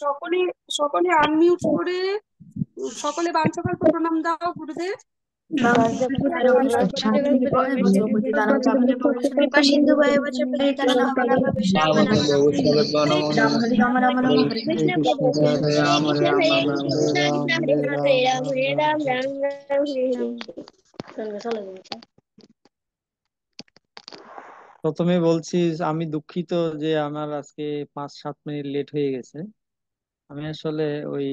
সকলে সকলে আনমিউট করে সকলে বাঞ্ছকার্য প্রণাম দাও গুরুদেব। কৃপা সিন্ধু ভয়বচ পতিতানাং পাবনেভ্যো বৈষ্ণবানাং প্রথমে বলছি আমি দুঃখিত যে আমার আজকে 5-7 মিনিট লেট হয়ে গেছে। আমি আসলে ওই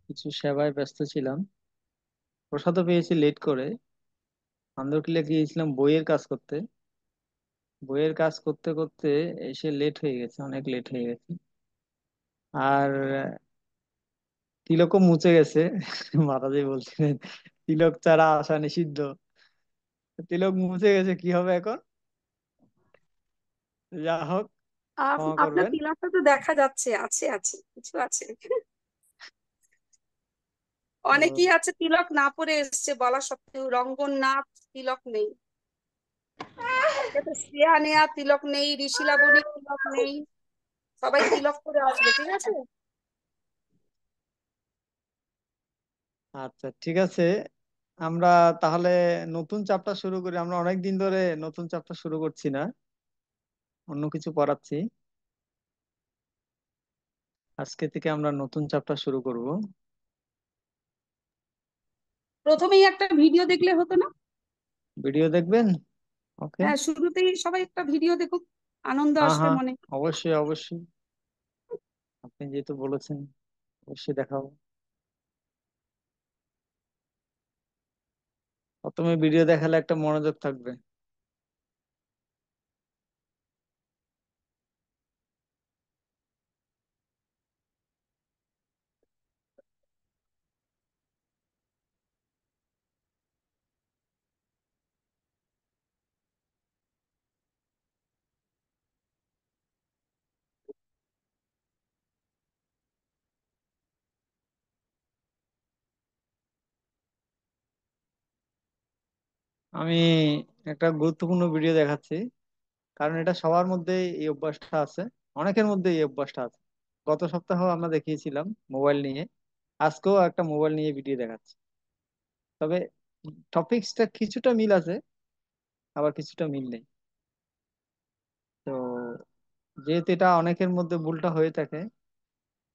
কিছু সেবায় ব্যস্ত ছিলাম, প্রসাদও পেয়েছি লেট করে। আন্দরকিল্লা গিয়েছিলাম বইয়ের কাজ করতে, বইয়ের কাজ করতে করতে এসে লেট হয়ে গেছে, অনেক লেট হয়ে গেছে। আর তিলকও মুছে গেছে। মাতাজি বলছিলেন তিলক ছাড়া আসা নিষিদ্ধ। তিলক মুছে গেছে, কি হবে এখন? যা হোক, ক্ষমা আপনার করবেন। তিলকটা তো দেখা যাচ্ছে, আছে আছে কিছু আছে। অনেকেই আছে তিলক না পরে এসছে বলা সত্ত্বেও, রঙ্গন নাথ তিলক নেই, শ্রেয়া নেয়া তিলক নেই, ঋষি লাবণী তিলক নেই, সবাই তিলক করে আসবে, ঠিক আছে? আচ্ছা, ঠিক আছে। আমরা তাহলে নতুন চ্যাপ্টার শুরু করি। আমরা অনেক দিন ধরে নতুন চ্যাপ্টার শুরু করছি না, অন্য কিছু পড়াচ্ছি। আজকে থেকে আমরা নতুন চ্যাপ্টার শুরু করব। প্রথমেই একটা ভিডিও দেখলে হতো না? ভিডিও দেখবেন? ওকে। হ্যাঁ, শুরুতেই সবাই একটা ভিডিও দেখুক, আনন্দ হ্যাঁ আসবে হ্যাঁ, মনে। অবশ্যই অবশ্যই, আপনি যেহেতু বলেছেন অবশ্যই দেখাবো। প্রথমে ভিডিও দেখালে একটা মনোযোগ থাকবে। আমি একটা গুরুত্বপূর্ণ ভিডিও দেখাচ্ছি, কারণ এটা সবার মধ্যে এই অভ্যাসটা আছে, অনেকের মধ্যে এই অভ্যাসটা আছে। গত সপ্তাহ আমরা দেখিয়েছিলাম মোবাইল নিয়ে, আজকেও একটা মোবাইল নিয়ে ভিডিও দেখাচ্ছি। তবে টপিকসটা কিছুটা মিল আছে, আবার কিছুটা মিল নেই। তো যেহেতু এটা অনেকের মধ্যে ভুলটা হয়ে থাকে,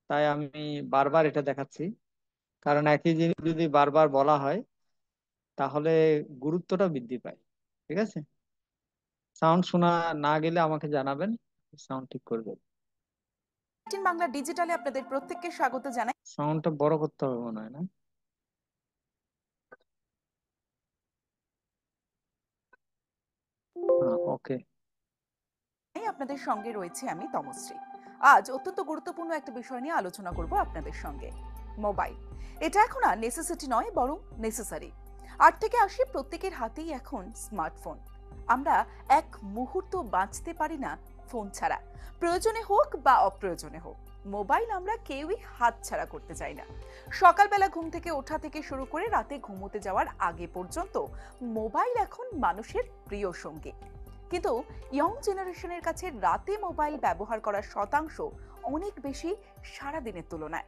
তাই আমি বারবার এটা দেখাচ্ছি। কারণ একই জিনিস যদি বারবার বলা হয় তাহলে গুরুত্বটা বৃদ্ধি পায়। ঠিক আছে, সাউন্ড শোনা না গেলে আমাকে জানাবেন, সাউন্ড ঠিক করবে। বাংলা ডিজিটালে আপনাদের প্রত্যেককে স্বাগত জানাই। সাউন্ডটা বড় করতে হবে মনে হয়, না? ওকে। আপনাদের সঙ্গে রয়েছে আমি তমশ্রী। আজ অত্যন্ত গুরুত্বপূর্ণ একটা বিষয় নিয়ে আলোচনা করব আপনাদের সঙ্গে। মোবাইল, এটা এখন আর নেসেসিটি নয়, বরং নেসেসারি। 8 থেকে 80 প্রত্যেকের হাতেই এখন স্মার্টফোন। আমরা এক মুহূর্ত বাঁচতে পারি না ফোন ছাড়া। প্রয়োজনে হোক বা অপ্রয়োজনে হোক, মোবাইল আমরা কেউই হাত ছাড়া করতে চাই না। সকালবেলা ঘুম থেকে ওঠা থেকে শুরু করে রাতে ঘুমোতে যাওয়ার আগে পর্যন্ত মোবাইল এখন মানুষের প্রিয় সঙ্গী। কিন্তু ইয়ং জেনারেশনের কাছে রাতে মোবাইল ব্যবহার করার শতাংশ অনেক বেশি সারাদিনের তুলনায়।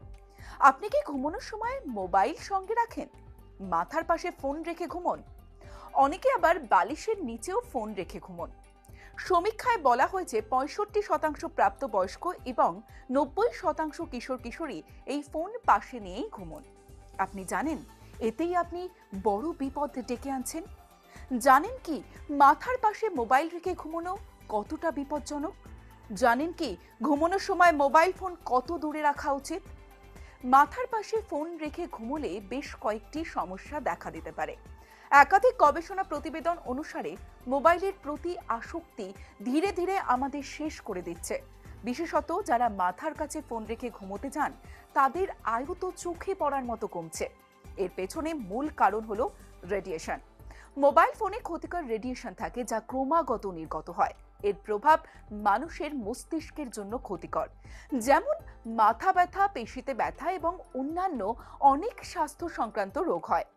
আপনি কি ঘুমানোর সময় মোবাইল সঙ্গে রাখেন? মাথার পাশে ফোন রেখে ঘুমন? অনেকে আবার বালিশের নিচেও ফোন রেখে ঘুমন। সমীক্ষায় বলা হয়েছে 65% প্রাপ্তবয়স্ক এবং 90% কিশোর কিশোরী এই ফোন পাশে নিয়েই ঘুমন। আপনি জানেন এতেই আপনি বড় বিপদ ডেকে আনছেন? জানেন কি মাথার পাশে মোবাইল রেখে ঘুমানো কতটা বিপজ্জনক? জানেন কি ঘুমানোর সময় মোবাইল ফোন কত দূরে রাখা উচিত? মাথার পাশে ফোন রেখে ঘুমোলে বেশ কয়েকটি সমস্যা দেখা দিতে পারে। একাধিক গবেষণা প্রতিবেদন অনুসারে মোবাইলের প্রতি আসক্তি ধীরে ধীরে আমাদের শেষ করে দিচ্ছে। বিশেষত যারা মাথার কাছে ফোন রেখে ঘুমোতে যান, তাদের আয়ু তো চোখে পড়ার মতো কমছে। এর পেছনে মূল কারণ হলো রেডিয়েশন। মোবাইল ফোনে ক্ষতিকর রেডিয়েশন থাকে, যা ক্রমাগত নির্গত হয়। এর প্রভাব মানুষের মস্তিষ্কের জন্য ক্ষতিকর, যেমন মাথা ব্যথা, পেশিতে ব্যথা এবং অন্যান্য অনেক স্বাস্থ্য সংক্রান্ত রোগ হয়।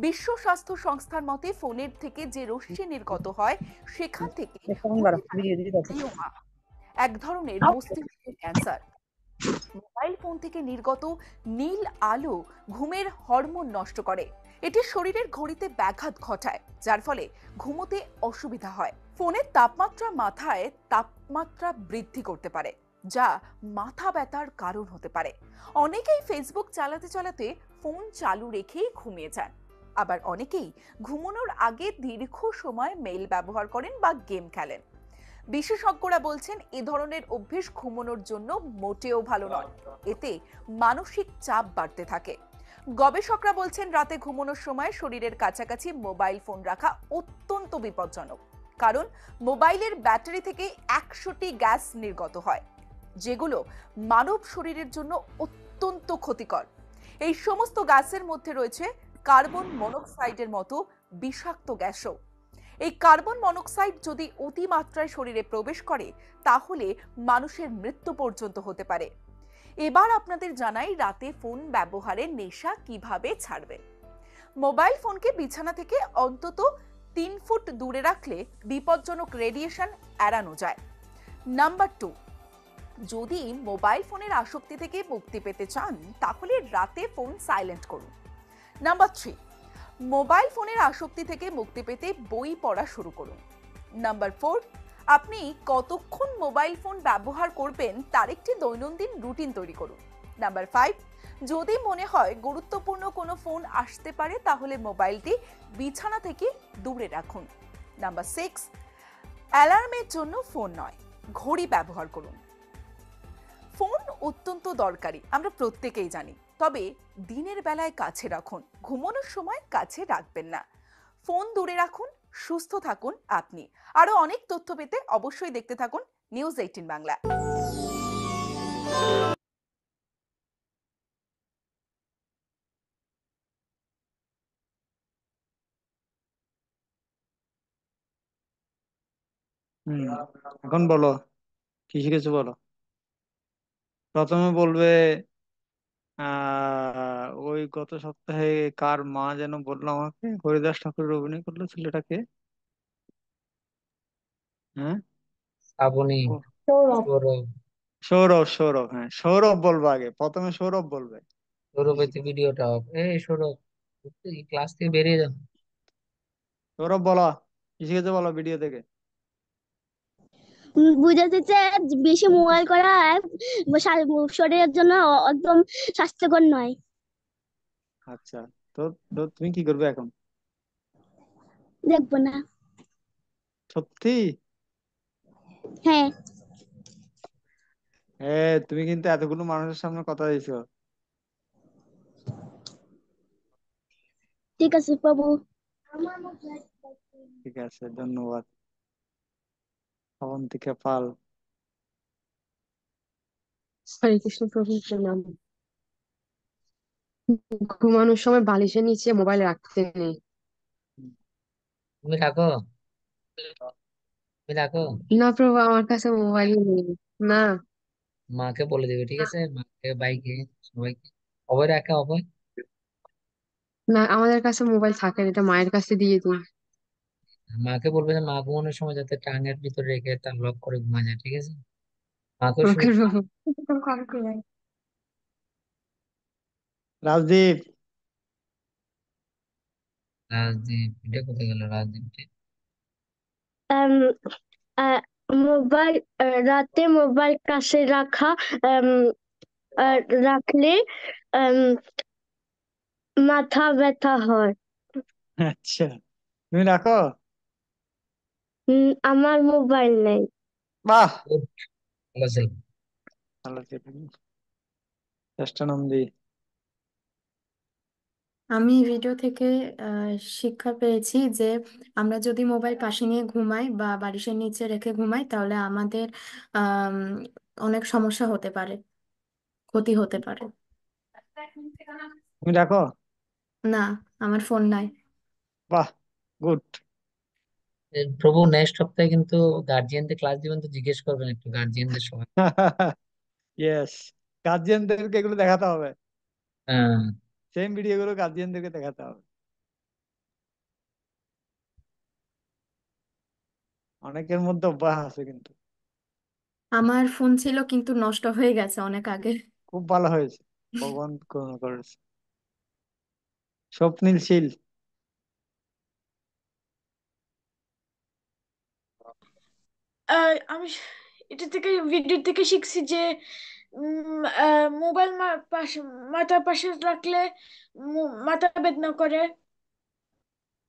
বিশ্ব স্বাস্থ্য সংস্থার মতে ফোনের থেকে যে রশ্মি নির্গত হয় সেখান থেকে এক ধরনের মস্তিষ্কের ক্যান্সার মোবাইল ফোন থেকে নির্গত নীল আলো ঘুমের হরমোন নষ্ট করে। এটি শরীরের ঘড়িতে ব্যাঘাত ঘটায়, যার ফলে ঘুমোতে অসুবিধা হয়। ফোনের তাপমাত্রা মাথায় তাপমাত্রা বৃদ্ধি করতে পারে, যা মাথা ব্যথার কারণ হতে পারে। অনেকেই ফেসবুক চালাতে চালাতে ফোন চালু রেখেই ঘুমিয়ে যান। আবার অনেকেই ঘুমানোর আগে দীর্ঘ সময় মেইল ব্যবহার করেন বা গেম খেলেন। বিশেষজ্ঞরা বলছেন এ ধরনের অভ্যেস ঘুমানোর জন্য মোটেও ভালো নয়, এতে মানসিক চাপ বাড়তে থাকে। গবেষকরা বলছেন রাতে ঘুমানোর সময় শরীরের কাছাকাছি মোবাইল ফোন রাখা অত্যন্ত বিপজ্জনক, কারণ মোবাইলের ব্যাটারি থেকে 100টি গ্যাস নির্গত হয়, যেগুলো মানব শরীরের জন্য অত্যন্ত ক্ষতিকর। এই সমস্ত গ্যাসের মধ্যে রয়েছে কার্বন মনোক্সাইডের মতো বিষাক্ত গ্যাসও। এই কার্বন মনোক্সাইড যদি অতিমাত্রায় শরীরে প্রবেশ করে, তাহলে মানুষের মৃত্যু পর্যন্ত হতে পারে। এবার আপনাদের জানাই রাতে ফোন ব্যবহারের নেশা কিভাবে ছাড়বেন। মোবাইল ফোনকে বিছানা থেকে অন্তত 3 ফুট দূরে রাখলে বিপজ্জনক রেডিয়েশন এড়ানো যায়। নাম্বার 2, যদি মোবাইল ফোনের আসক্তি থেকে মুক্তি পেতে চান, তাহলে রাতে ফোন সাইলেন্ট করুন। নাম্বার 3, মোবাইল ফোনের আসক্তি থেকে মুক্তি পেতে বই পড়া শুরু করুন। নাম্বার 4, আপনি কতক্ষণ মোবাইল ফোন ব্যবহার করবেন তার একটি দৈনন্দিন রুটিন তৈরি করুন। নাম্বার 5, যদি মনে হয় গুরুত্বপূর্ণ কোনো ফোন আসতে পারে, তাহলে মোবাইলটি বিছানা থেকে দূরে রাখুন। নাম্বার 6, অ্যালার্মের জন্য ফোন নয়, ঘড়ি ব্যবহার করুন। ফোন অত্যন্ত দরকারি, আমরা প্রত্যেকেই জানি, তবে দিনের বেলায় কাছে রাখুন, ঘুমানোর সময় কাছে রাখবেন না। ফোন দূরে রাখুন, সুস্থ থাকুন আপনি। আরো অনেক তথ্য পেতে অবশ্যই দেখতে থাকুন নিউজ 18 বাংলা। হুম, এখন বলো কি শিখেছো বলো। প্রথমে বলবে ওই গত সপ্তাহে কার মা যেন বললো আমাকে হরিদাস ঠাকুরের অভিনয় করলো ছেলেটাকে। হ্যাঁ, শ্রাবণী, ও, সৌরভ। সৌরভ। সৌরভ, সৌরভ, হ্যাঁ সৌরভ বলবো, আগে প্রথমে সৌরভ বলবে। সৌরভের তো ভিডিওটা অফ। এই সৌরভ, তুই ক্লাস থেকে বেরিয়ে যা। সৌরভ বলো কি শিখেছো বলো ভিডিও থেকে। বুঝাতেছে বেশি মোবাইল করা শরীরের জন্য একদম স্বাস্থ্যকর নয়। আচ্ছা, তো তো তুমি কি করবে এখন? দেখবো না। সত্যি? হ্যাঁ। হ্যাঁ, তুমি কিন্তু এতগুলো মানুষের সামনে কথা দিছো। ঠিক আছে বাবু। ঠিক আছে, ধন্যবাদ। অবন্তিকা পাল। হরে কৃষ্ণ প্রভু প্রণাম। ঘুমানোর সময় বালিশের নিচে মোবাইল রাখতে নেই। তুমি রাখো, তুমি রাখো। না প্রভু, আমার কাছে মোবাইল নেই। না। মাকে বলে দেবে, ঠিক আছে? মাকে, বাইকে, সবাইকে। অভয় রাখা, অভয়। না, আমাদের কাছে মোবাইল থাকে না, এটা মায়ের কাছে দিয়ে দিই। মাকে বলবে যে মা ঘুমানোর সময় যাতে টাঙের ভিতরে রেখে তার লক করে ঘুমা যায়, ঠিক আছে? মাকেও ওকে শুয়ে। প্রভু। রাজদীপ। রাজদীপ, এটা কোথায় গেল রাজদীপ? আম, আহ, মোবাইল রাতে মোবাইল কাছে রাখা আম, রাখলে আম, মাথা ব্যথা হয়। আচ্ছা, তুমি রাখো। আমার মোবাইল নেই। বাহ, গুড, ভালো ছিল। ভালো ছিল। চেষ্টা নন্দী। আমি এই ভিডিও থেকে শিক্ষা পেয়েছি যে আমরা যদি মোবাইল পাশে নিয়ে ঘুমাই বা বালিশের নিচে রেখে ঘুমাই, তাহলে আমাদের আম, অনেক সমস্যা হতে পারে, ক্ষতি হতে পারে। তুমি রাখো। না, আমার ফোন নাই। বাহ, গুড। প্রভু নেক্সট সপ্তাহে কিন্তু গার্জিয়ানদের ক্লাস দিবেন, তো জিজ্ঞেস করবেন একটু গার্জিয়ানদের সবাই। ইয়েস, গার্জিয়ানদেরকে এগুলো দেখাতে হবে। হ্যাঁ। সেম ভিডিও গুলো গার্জিয়ানদেরকে দেখাতে হবে। অনেকের মধ্যে অভ্যাস আছে কিন্তু। আমার ফোন ছিল কিন্তু নষ্ট হয়ে গেছে অনেক আগে। খুব ভালো হয়েছে, ভগবান করুণা করেছে। স্বপ্নিল শীল। আমি এটা থেকে ভিডিও থেকে শিখছি যে মোবাইল পাশে, মাথার পাশে রাখলে মাথা বেদনা করে।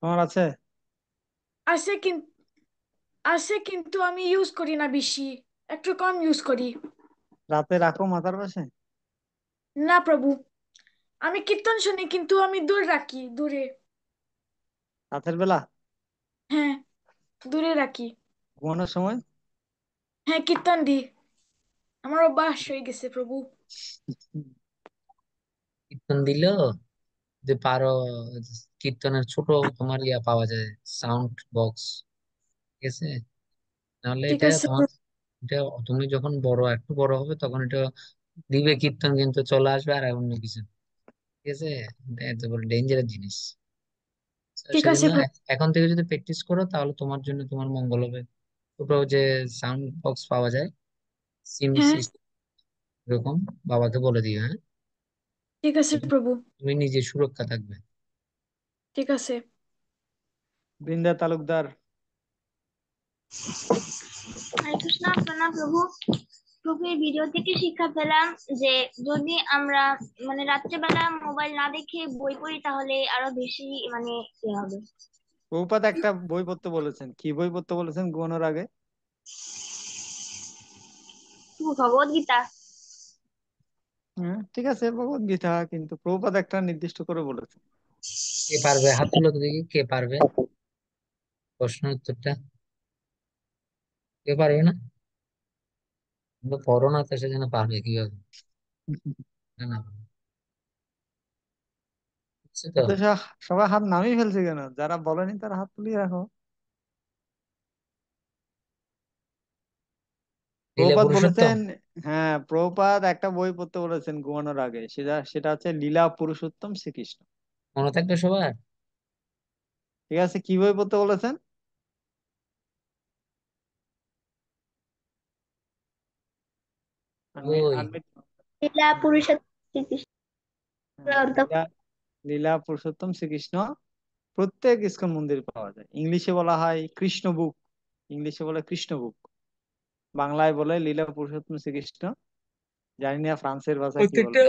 তোমার আছে? আছে কিন্তু আছে কিন্তু আমি ইউজ করি না বেশি, একটু কম ইউজ করি। রাতে রাখো মাথার পাশে? না প্রভু, আমি কীর্তন শুনি কিন্তু আমি দূর রাখি, দূরে। রাতের বেলা হ্যাঁ, দূরে রাখি। ঘুমানোর সময়? হ্যাঁ, কীর্তন দি, আমার অভ্যাস হয়ে গেছে প্রভু। কীর্তন দিলেও যদি পারো, কীর্তনের ছোট তোমার পাওয়া যায়, সাউন্ড বক্স, ঠিক আছে? নাহলে ঠিক এটা আছে তোমার, এটা তুমি যখন একটু বড় হবে তখন এটা দিবে কীর্তন, কিন্তু চলে আসবে আর অন্য কিছু, ঠিক আছে? এটা এত বড় ডেঞ্জারাস জিনিস। তো ঠিক আছে সেজন্য প্রভু। এখন থেকে যদি প্র্যাকটিস করো তাহলে তোমার জন্য তোমার মঙ্গল হবে। ছোট যে সাউন্ড বক্স পাওয়া যায়, সিম হ্যাঁ, সিস্টেম, এরকম বাবাকে বলে দিও, হ্যাঁ? ঠিক আছে প্রভু। তুমি নিজে সুরক্ষা থাকবে। ঠিক আছে। বৃন্দা তালুকদার। হরে কৃষ্ণ, প্রণাম প্রভু। প্রভু, এই ভিডিও থেকে শিক্ষা পেলাম যে যদি আমরা মানে রাত্রেবেলা মোবাইল না দেখে বই পড়ি তাহলে আরো বেশি মানে হবে। প্রভুপাদ একটা বই পড়তে বলেছেন, কি বই পড়তে বলেছেন ঘুমানোর আগে? ভগবত গীতা। হ্যাঁ ঠিক আছে, ভগবত গীতা, কিন্তু প্রভুপাদ একটা নির্দিষ্ট করে বলেছেন। কে পারবে? হাত তুলো তো দেখি, কে পারবে প্রশ্ন উত্তরটা? কে পারবে না? তোমরা পড়ো না তো, সেজন্য পারবে কিভাবে? না না, বুঝছো তো? তো সবাই হাত নামিয়ে ফেলছে কেন? যারা বলেনি তারা হাত তুলিয়ে রাখো। লীলা প্রভুপাদ পুরুষোত্তম। বলেছেন, হ্যাঁ প্রভুপাদ একটা বই পড়তে বলেছেন ঘুমানোর আগে, সেটা সেটা হচ্ছে লীলা পুরুষোত্তম শ্রীকৃষ্ণ। মনে থাকবে সবার? ঠিক আছে, কি বই পড়তে বলেছেন? ওই লীলা পুরুষোত্তম শ্রীকৃষ্ণ। লীলা লীলা পুরুষোত্তম শ্রীকৃষ্ণ প্রত্যেক ইসকন মন্দিরে পাওয়া যায়। ইংলিশে বলা হয় কৃষ্ণ বুক, ইংলিশে বলে কৃষ্ণ বুক, বাংলায় বলে লীলা পুরুষোত্তম শ্রীকৃষ্ণ। জানি না ফ্রান্সের ভাষা কি বলে। প্রত্যেকটা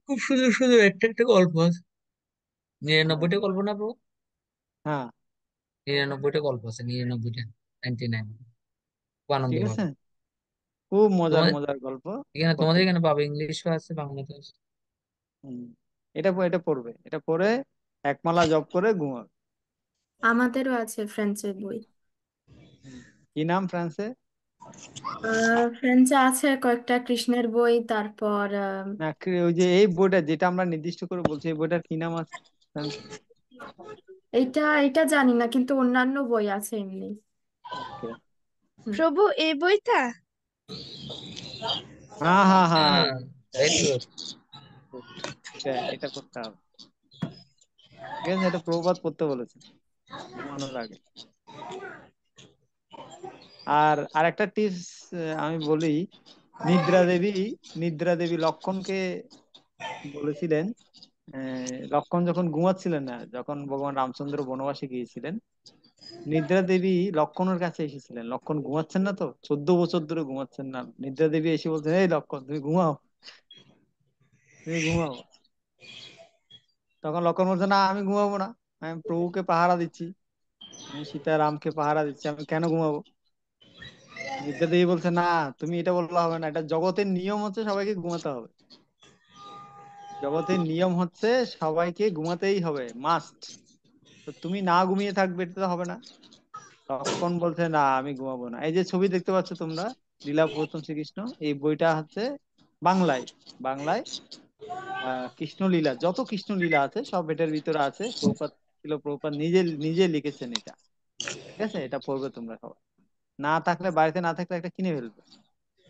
খুব সুন্দর সুন্দর একটা একটা গল্প আছে। হ্যাঁ 99টা গল্প না প্রভু? হ্যাঁ 99টা গল্প আছে, 99টা, 99। খুব আনন্দ ঠিক আছে, পাবে। খুব মজার তোমাদের মজার গল্প তোমাদের প্রত্যেক। এখানে পাবে, ইংলিশও আছে, বাংলাতে আছে। হম, এটা পড়বে, এটা পড়ে একমালা জপ করে ঘুমাবে। আমাদেরও আছে ফ্রেঞ্চের বই। হুম। কি নাম ফ্রান্সে? ফ্রেঞ্চে আছে কয়েকটা কৃষ্ণের বই, তারপর না ওই যে এই বইটা যেটা আমরা নির্দিষ্ট করে বলছি, এই বইটার কি নাম আছে ফ্রান্সে? এইটা এটা জানি না, কিন্তু অন্যান্য বই আছে এমনি। ওকে। হুম। প্রভু, এই বইটা? হ্যাঁ হ্যাঁ হ্যাঁ, হ্যাঁ, ভেরি গুড। এটা এটা করতে হবে। ঠিক আছে, এটা প্রভুপাদ পড়তে বলেছে ঘুমানোর আগে। আর আরেকটা টিপস আমি বলি, নিদ্রা দেবী, নিদ্রা দেবী লক্ষ্মণকে বলেছিলেন, লক্ষ্মণ যখন ঘুমাচ্ছিলেন না, যখন ভগবান রামচন্দ্র বনবাসে গিয়েছিলেন, নিদ্রা দেবী লক্ষ্মণের কাছে এসেছিলেন। লক্ষ্মণ ঘুমাচ্ছেন না তো, 14 বছর ধরে ঘুমাচ্ছেন না, নিদ্রা দেবী এসে বলছেন, এই লক্ষ্মণ তুমি ঘুমাও, তুমি ঘুমাও। তখন লক্ষ্মণ বলছে, না আমি ঘুমাবো না, আমি প্রভুকে পাহারা দিচ্ছি, আমি সীতারামকে পাহারা দিচ্ছি, আমি কেন ঘুমাবো? নিদ্রা দেবী বলছে, না তুমি এটা বললে হবে না, এটা জগতের নিয়ম হচ্ছে সবাইকে ঘুমাতে হবে, জগতের নিয়ম হচ্ছে সবাইকে ঘুমাতেই হবে, মাস্ট। তো তুমি না ঘুমিয়ে থাকবে, এটা তো হবে না। তখন বলছে, না আমি ঘুমাবো না। এই যে ছবি দেখতে পাচ্ছ তোমরা, লীলা পুরুষোত্তম শ্রীকৃষ্ণ, এই বইটা হচ্ছে বাংলায়, বাংলায় কৃষ্ণ লীলা, যত কৃষ্ণ লীলা আছে সব এটার ভিতরে আছে। প্রভুপাদ ছিল, প্রভুপাদ নিজে নিজে লিখেছেন এটা। ঠিক আছে, এটা পড়বে তোমরা সবাই। না থাকলে, বাড়িতে না থাকলে একটা কিনে ফেলবে,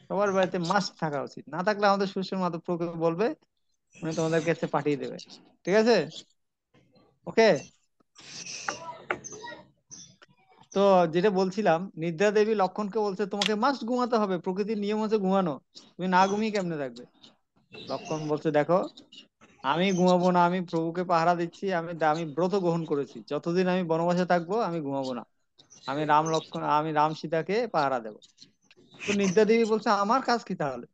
সবার বাড়িতে মাস্ট থাকা উচিত। না থাকলে আমাদের সুশীল মাধব প্রভুকে বলবে, উনি তোমাদের কাছে পাঠিয়ে দেবে। ঠিক আছে, ওকে। তো যেটা বলছিলাম, নিদ্রা দেবী লক্ষণকে বলছে তোমাকে মাস্ট ঘুমাতে হবে, প্রকৃতির নিয়ম হচ্ছে ঘুমানো, তুমি না ঘুমিয়ে কেমনে থাকবে? লক্ষণ বলছে দেখো, আমি ঘুমাবো না, আমি প্রভুকে পাহারা দিচ্ছি, আমি ব্রত গ্রহণ করেছি, যতদিন আমি বনবাসে থাকবো আমি ঘুমাবো না, আমি রাম সীতাকে পাহারা দেবো। তো নিদ্রা দেবী বলছে আমার কাজ কি তাহলে,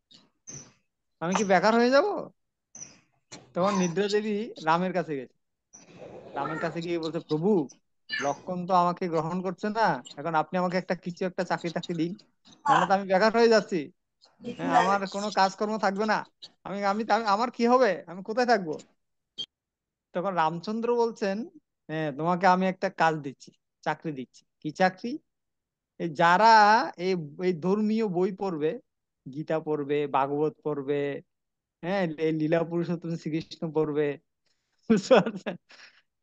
আমি কি বেকার হয়ে যাব? তখন নিদ্রা দেবী রামের কাছে গেছে, রামের কাছে গিয়ে বলছে প্রভু, লক্ষণ তো আমাকে গ্রহণ করছে না, এখন আপনি আমাকে একটা কিছু একটা চাকরি টাকরি দিন, নাহলে তো আমি বেকার হয়ে যাচ্ছি। হ্যাঁ, আমার কোনো কাজকর্ম থাকবে না, আমার কি হবে, আমি কোথায় থাকবো? তখন রামচন্দ্র বলছেন, হ্যাঁ তোমাকে আমি একটা কাজ দিচ্ছি, চাকরি দিচ্ছি। কি চাকরি? এই যারা এই এই ধর্মীয় বই পড়বে, গীতা পড়বে, ভাগবত পড়বে, হ্যাঁ এই লীলা পুরুষোত্তম শ্রীকৃষ্ণ পড়বে, বুঝতে পারছেন?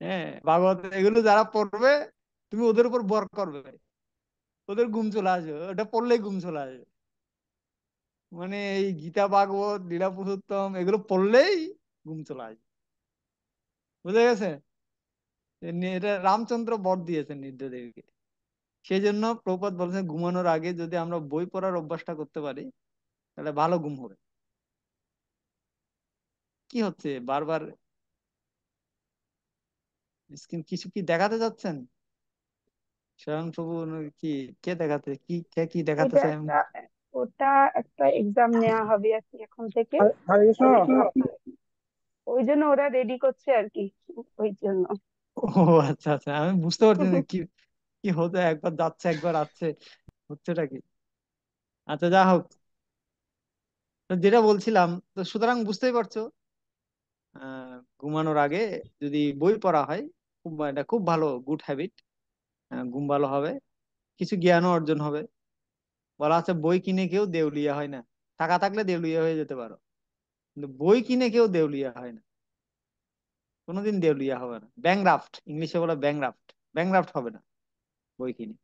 হ্যাঁ ভাগবত এগুলো যারা পড়বে, তুমি ওদের উপর বর করবে, ওদের ঘুম চলে আসবে, ওটা পড়লেই ঘুম চলে আসবে। মানে এই গীতা ভাগবত লীলা পুরুষোত্তম এগুলো পড়লেই ঘুম চলে আসবে, বুঝে গেছে? এটা রামচন্দ্র বর দিয়েছেন নিদ্রা দেবীকে। সেই জন্য প্রভুপাদ বলেছেন ঘুমানোর আগে যদি আমরা বই পড়ার অভ্যাসটা করতে পারি তাহলে ভালো ঘুম হবে। কি হচ্ছে বারবার স্ক্রিন, কিছু কি দেখাতে যাচ্ছেন স্বয়ং প্রভু? কি কে দেখাতে, কে কি দেখাতে ওইটা চাই আমি? একটা ওটা একটা এক্সাম নেওয়া হবে আর কি এখন থেকে। হরে কৃষ্ণ। ওই জন্য ওই জন্য ওরা রেডি করছে আর কি, ওই জন্য। ও আচ্ছা আচ্ছা, আমি বুঝতে পারছি না কি কি হতে, একবার যাচ্ছে একবার আসছে, হচ্ছেটা কি? আচ্ছা যা হোক, তো যেটা বলছিলাম, তো সুতরাং বুঝতেই পারছো ঘুমানোর আগে যদি বই পড়া হয়, এটা খুব ভালো গুড হ্যাবিট। ঘুম ভালো হবে, কিছু জ্ঞানও অর্জন হবে। বলা আছে বই কিনে কেউ দেউলিয়া হয় না, টাকা থাকলে দেউলিয়া হয়ে যেতে পারো, কিন্তু বই কিনে কেউ দেউলিয়া হয় না, কোনোদিন দেউলিয়া হবে না। ব্যাংরাফট ইংলিশে বলে, ব্যাংরাফট, ব্যাংরাফট হবে না বই কিনে।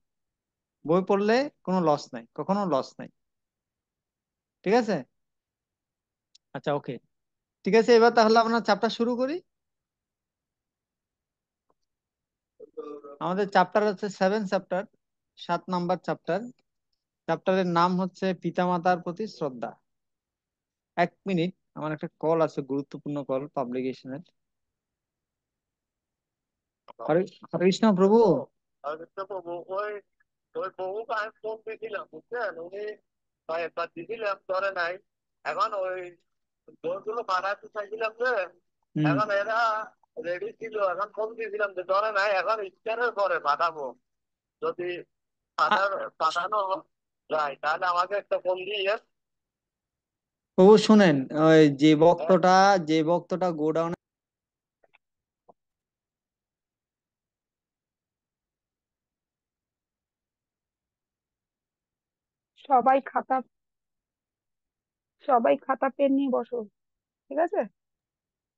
বই পড়লে কোনো লস নাই, কখনো লস নাই। ঠিক আছে? আচ্ছা ওকে, ঠিক আছে, এবার তাহলে আমরা চ্যাপ্টার শুরু করি। আমাদের চ্যাপ্টার হচ্ছে 7 চ্যাপ্টার, 7 নাম্বার চ্যাপ্টার। চ্যাপ্টারের নাম হচ্ছে পিতামাতার প্রতি শ্রদ্ধা। 1 মিনিট, আমার একটা কল আছে, গুরুত্বপূর্ণ কল পাবলিকেশনের। হরে হরে কৃষ্ণ প্রভু। আচ্ছা বাবু, ওই ওই বহুকে আমি ফোন দিয়েছিলাম, বুঝছেন, উনি একবার দিয়েছিলাম ধরে নাই। এখন ওই দৌড়গুলো বানাতে চাইছিলাম যে, এখন এরা রেডি ছিল, এখন ফোন দিয়েছিলাম যে ধরে নাই, এখন স্ক্যানের পরে পাঠাবো, যদি পাঠানো যায় তাহলে আমাকে একটা ফোন দিয়ে। প্রভু শুনেন, ওই যে বক্তটা গোডাউনে সবাই খাতা সবাই খাতা পেন নিয়ে বসো, ঠিক আছে?